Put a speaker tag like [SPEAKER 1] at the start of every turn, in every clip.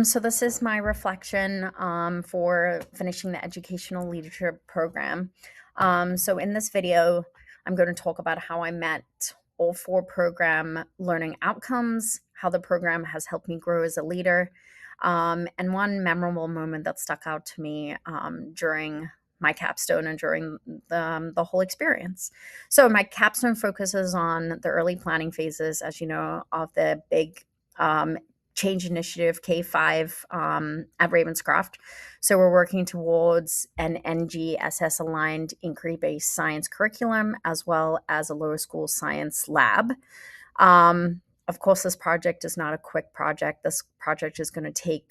[SPEAKER 1] So this is my reflection for finishing the educational leadership program. So in this video, I'm going to talk about how I met all four program learning outcomes, how the program has helped me grow as a leader, and one memorable moment that stuck out to me during my capstone and during the whole experience. So my capstone focuses on the early planning phases, as you know, of the big um, change initiative K5 at Ravenscroft. So we're working towards an NGSS aligned inquiry based science curriculum as well as a lower school science lab. Of course, this project is not a quick project. This project is going to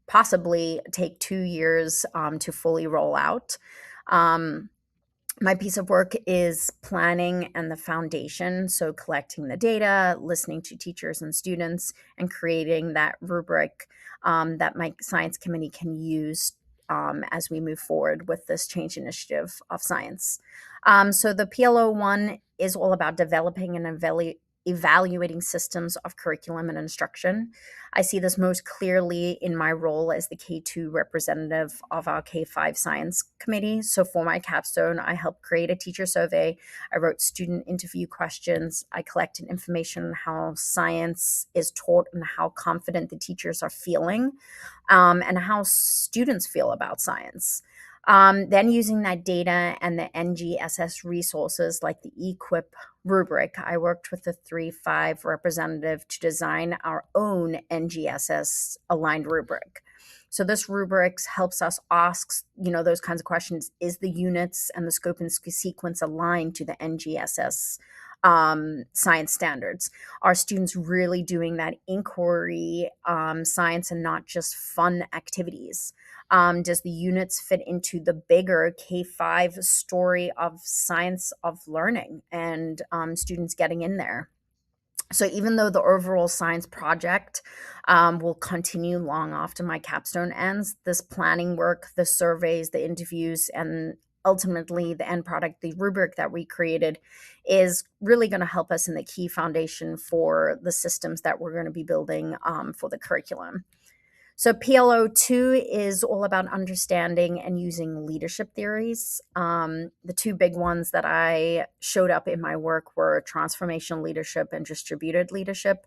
[SPEAKER 1] possibly take 2 years to fully roll out. Um, my piece of work is planning and the foundation, so collecting the data, listening to teachers and students, and creating that rubric that my science committee can use as we move forward with this change initiative of science. So the PLO1 is all about developing and evaluating systems of curriculum and instruction. I see this most clearly in my role as the K2 representative of our K5 science committee. So for my capstone, I helped create a teacher survey. I wrote student interview questions. I collected information on how science is taught and how confident the teachers are feeling, and how students feel about science. Then using that data and the NGSS resources like the EQUIP rubric, I worked with the 3-5 representative to design our own NGSS aligned rubric. So this rubric helps us ask, those kinds of questions. Is the units and the scope and sequence aligned to the NGSS science standards? Are students really doing that inquiry science and not just fun activities? Does the units fit into the bigger K5 story of science of learning and students getting in there? So even though the overall science project will continue long after my capstone ends, this planning work, the surveys, the interviews, and ultimately the end product, the rubric that we created, is really going to help us in the key foundation for the systems that we're going to be building for the curriculum. So PLO2 is all about understanding and using leadership theories. The two big ones that I showed up in my work were transformational leadership and distributed leadership.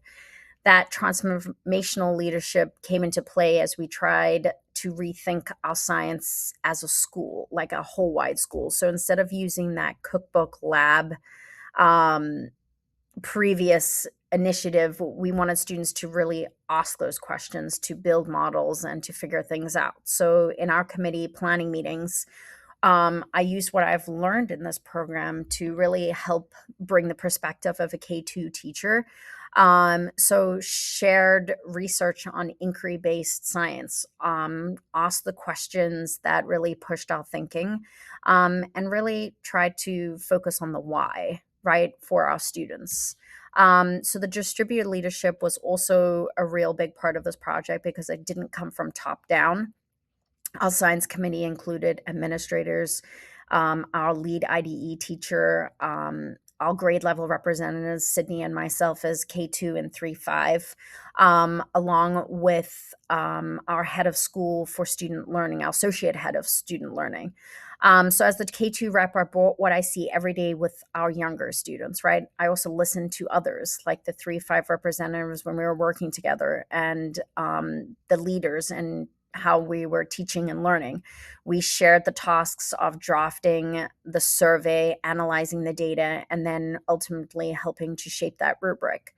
[SPEAKER 1] That transformational leadership came into play as we tried to rethink our science as a school, like a whole wide school. So instead of using that cookbook lab um, previous initiative, we wanted students to really ask those questions, to build models, and to figure things out. So in our committee planning meetings, I use what I've learned in this program to really help bring the perspective of a K2 teacher. So shared research on inquiry-based science, asked the questions that really pushed our thinking, and really tried to focus on the why, right, for our students. So the distributed leadership was also a real big part of this project because it didn't come from top down. Our science committee included administrators, our lead IDE teacher, our grade level representatives, Sydney and myself as K2 and 3-5, along with our head of school for student learning, our associate head of student learning. So as the K2 rep, I brought what I see every day with our younger students, right? I also listen to others, like the 3-5 representatives when we were working together, and the leaders, and how we were teaching and learning. We shared the tasks of drafting the survey, analyzing the data, and then ultimately helping to shape that rubric.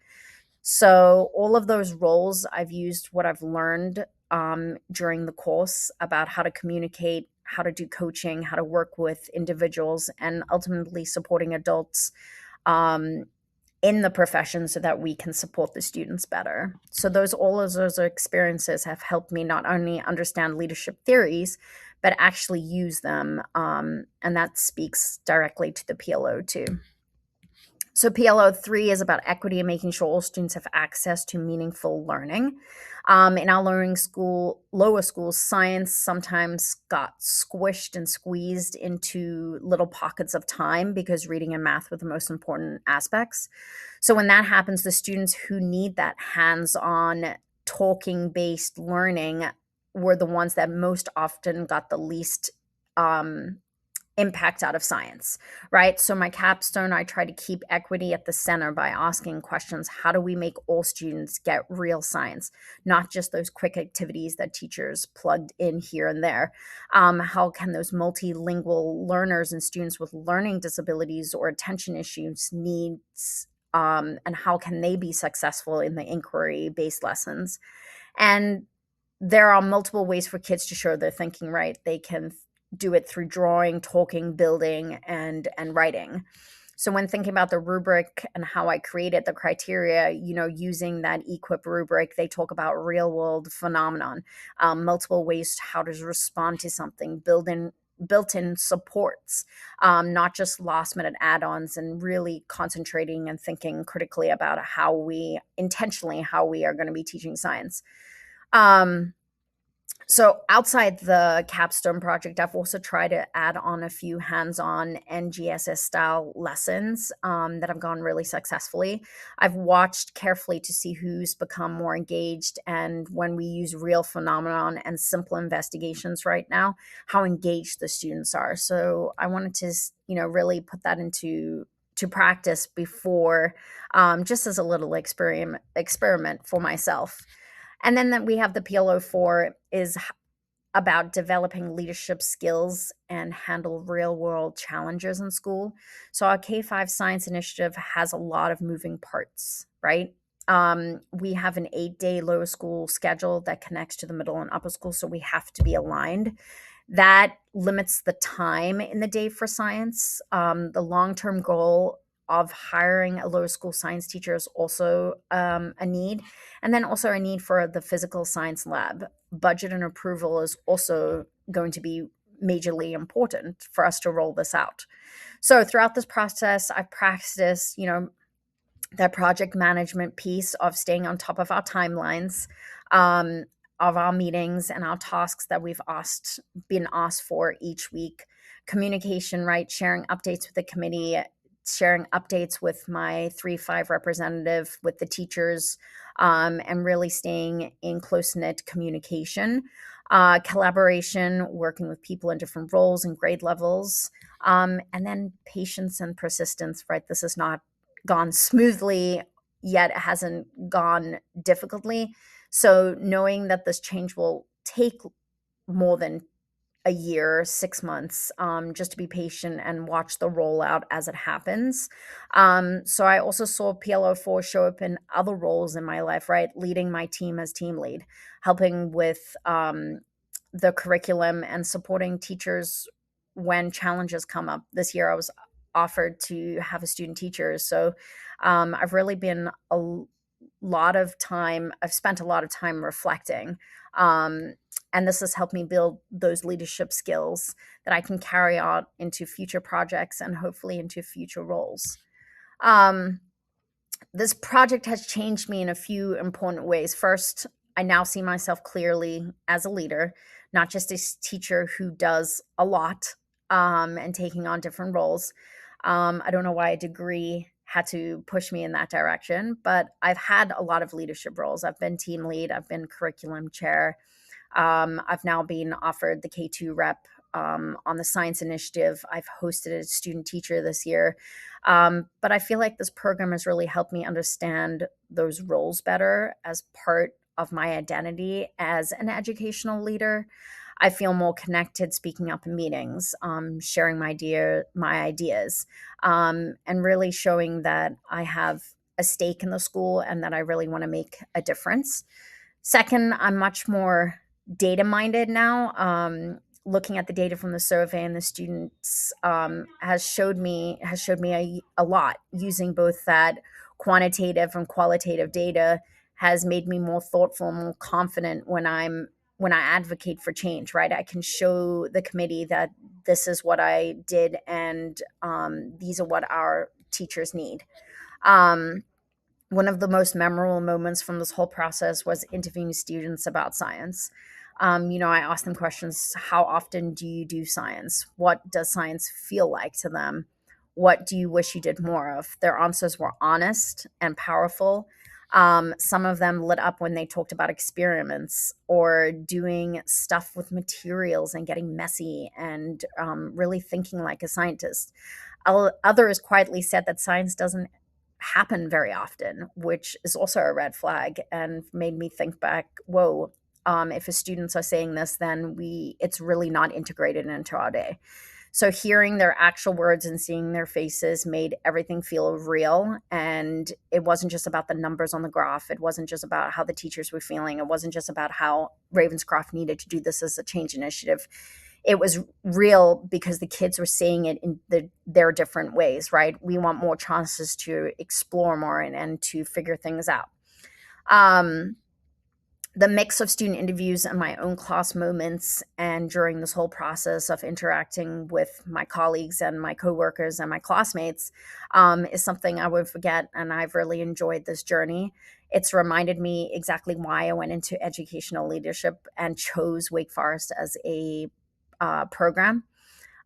[SPEAKER 1] So all of those roles, I've used what I've learned during the course about how to communicate, how to do coaching, how to work with individuals, and ultimately supporting adults um, in the profession so that we can support the students better. So all of those experiences have helped me not only understand leadership theories, but actually use them. And that speaks directly to the PLO too. So PLO3 is about equity and making sure all students have access to meaningful learning. In our lower schools, science sometimes got squished and squeezed into little pockets of time because reading and math were the most important aspects. So when that happens, the students who need that hands-on talking based learning were the ones that most often got the least um, impact out of science, right? So my capstone, I try to keep equity at the center by asking questions. How do we make all students get real science, not just those quick activities that teachers plugged in here and there? How can those multilingual learners and students with learning disabilities or attention issues needs and how can they be successful in the inquiry-based lessons? And there are multiple ways for kids to show they're thinking right. They can do it through drawing, talking, building, and writing. So when thinking about the rubric and how I created the criteria, using that equip rubric, they talk about real world phenomenon, multiple ways to how to respond to something, built-in supports, not just last minute add-ons, and really concentrating and thinking critically about how we are going to be teaching science. So outside the capstone project, I've also tried to add on a few hands-on NGSS style lessons that have gone really successfully. I've watched carefully to see who's become more engaged, and when we use real phenomenon and simple investigations right now, how engaged the students are. So I wanted to, really put that into practice before, just as a little experiment for myself. And then we have the PLO4 is about developing leadership skills and handle real world challenges in school. So our K-5 science initiative has a lot of moving parts, right? We have an 8-day lower school schedule that connects to the middle and upper school, so we have to be aligned. That limits the time in the day for science. The long-term goal of hiring a lower school science teacher is also a need. And then also a need for the physical science lab. Budget and approval is also going to be majorly important for us to roll this out. So throughout this process, I've practiced, that project management piece of staying on top of our timelines, of our meetings and our tasks that we've been asked for each week. Communication, right? Sharing updates with the committee, sharing updates with my 3-5 representative, with the teachers, and really staying in close-knit communication. Collaboration, working with people in different roles and grade levels, and then patience and persistence, right? This has not gone smoothly, yet it hasn't gone difficultly. So knowing that this change will take more than a year, 6 months, just to be patient and watch the rollout as it happens. So I also saw PLO4 show up in other roles in my life, right? Leading my team as team lead, helping with the curriculum and supporting teachers when challenges come up. This year I was offered to have a student teacher. So I've really been I've spent a lot of time reflecting. And this has helped me build those leadership skills that I can carry out into future projects and hopefully into future roles. This project has changed me in a few important ways. First, I now see myself clearly as a leader, not just a teacher who does a lot and taking on different roles. I don't know why a degree had to push me in that direction, but I've had a lot of leadership roles. I've been team lead, I've been curriculum chair. I've now been offered the K2 rep on the science initiative. I've hosted a student teacher this year. But I feel like this program has really helped me understand those roles better as part of my identity as an educational leader. I feel more connected speaking up in meetings, sharing my ideas, and really showing that I have a stake in the school and that I really want to make a difference. Second, I'm much more data minded now. Looking at the data from the survey and the students has showed me a lot. Using both that quantitative and qualitative data has made me more thoughtful, more confident when I advocate for change. Right, I can show the committee that this is what I did, and these are what our teachers need. One of the most memorable moments from this whole process was interviewing students about science. I asked them questions. How often do you do science? What does science feel like to them? What do you wish you did more of? Their answers were honest and powerful. Some of them lit up when they talked about experiments or doing stuff with materials and getting messy and really thinking like a scientist. Others quietly said that science doesn't happen very often, which is also a red flag and made me think back, whoa, if the students are saying this, then it's really not integrated into our day. So hearing their actual words and seeing their faces made everything feel real. And it wasn't just about the numbers on the graph. It wasn't just about how the teachers were feeling. It wasn't just about how Ravenscroft needed to do this as a change initiative. It was real because the kids were seeing it in their different ways, right? We want more chances to explore more and to figure things out. The mix of student interviews and my own class moments, and during this whole process of interacting with my colleagues and my coworkers and my classmates, is something I would forget. And I've really enjoyed this journey. It's reminded me exactly why I went into educational leadership and chose Wake Forest as a program.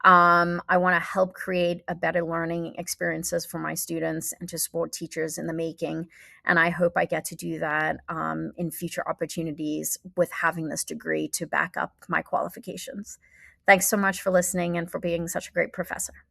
[SPEAKER 1] I want to help create a better learning experiences for my students and to support teachers in the making. And I hope I get to do that in future opportunities with having this degree to back up my qualifications. Thanks so much for listening and for being such a great professor.